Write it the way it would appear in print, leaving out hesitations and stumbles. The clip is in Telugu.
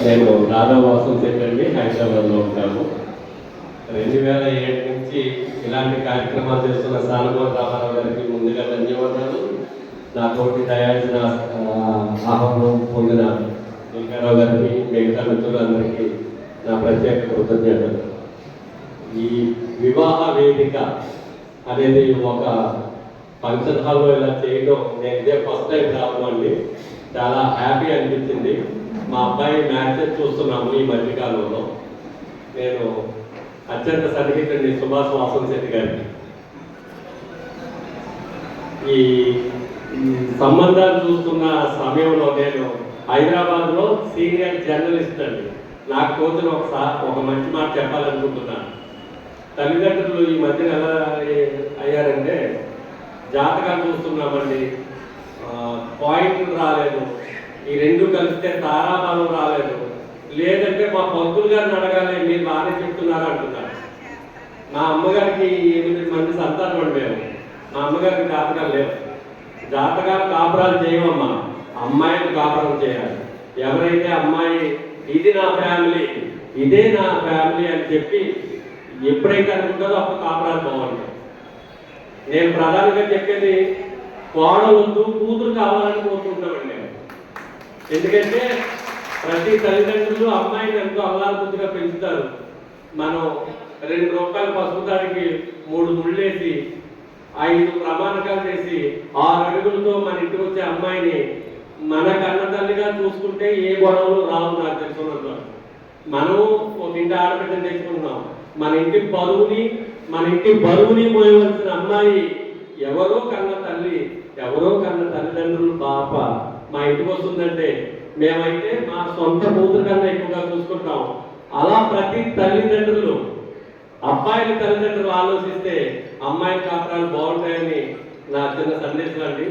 నేను రాధావాసం చెప్పండి హైదరాబాద్లో ఉంటాను. 2007 నుంచి ఇలాంటి కార్యక్రమాలు చేస్తున్న సానుభూతి రామారావు గారికి ముందుగా ధన్యవాదాలు. నాతోటి తయారు ఆహ్వానం పొందిన వెంకటరావు గారికి, మిగతా మిత్రులందరికీ నా ప్రత్యేక కృతజ్ఞతలు. ఈ వివాహ వేదిక అనేది ఒక ఫంక్షన్ హాల్లో ఇలా చేయడం నేను ఇదే ఫస్ట్ టైం రావడం అండి. చాలా హ్యాపీ అనిపించింది. మా అబ్బాయి మ్యాచెస్ చూస్తున్నాము ఈ మధ్యకాలంలో. నేను అత్యంత సన్నిహితుడిని సుభాష్ వాసంశెట్టి గారికి. ఈ సంబంధాలు చూస్తున్న సమయంలో నేను హైదరాబాద్లో సీనియర్ జర్నలిస్ట్ అండి. నాకు తోచిన ఒక మంచి మాట చెప్పాలనుకుంటున్నాను. తల్లిదండ్రులు ఈ మధ్యన ఎలా అయ్యారంటే, జాతకాలు చూస్తున్నామండి, పాయింట్లు రాలేదు, ఈ రెండు కలిస్తే తారాబలం రాలేదు, లేదంటే మా పంతులు గారిని అడగాలి మీరు బాగానే చెప్తున్నారు అంటున్నారు. మా అమ్మగారికి 8 మంది సంతానం అండి. మా అమ్మగారికి జాతకాలు లేవు. జాతకాలు కాపురాలు చేయమమ్మా, అమ్మాయిని కాపురం చేయాలి. ఎవరైతే అమ్మాయి ఇది నా ఫ్యామిలీ, ఇదే నా ఫ్యామిలీ అని చెప్పి ఎప్పుడైతే అనుకుంటుందో అప్పుడు కాపురాలు బాగుంటాయి. నేను ప్రధానంగా చెప్పేది కోడవద్దు, కూతురు కావాలని కోరుకుంటున్నామండి. ఎందుకంటే ప్రతి తల్లిదండ్రులు అమ్మాయిని ఎంతో అల్లారుబుద్ధిగా పెంచుతారు. మనం 2 రూపాయల పసుపు తాడికి 3 ముళ్ళేసి 5 ప్రమాణకాలు చేసి 6 అడుగులతో మన ఇంటికి వచ్చే అమ్మాయిని మన కన్న తల్లిగా చూసుకుంటే ఏ గొడవలు రావు. నాకు తెలుసుకున్నట్టు మనం ఒక ఇంటి ఆడబిడ్డను తెచ్చుకుంటున్నాం. మన ఇంటి బరువుని మోయవలసిన అమ్మాయి ఎవరో కన్న తల్లి, ఎవరో కన్న తల్లిదండ్రులు పాప మా ఇంటికి వస్తుందంటే మేమైతే మా సొంత కూతురు కన్నా ఎక్కువగా చూసుకుంటాం. అలా ప్రతి తల్లిదండ్రులు, అబ్బాయిల తల్లిదండ్రులు ఆలోచిస్తే అమ్మాయి కాపురాలు బాగుంటాయని నా చిన్న సందేశం అండి.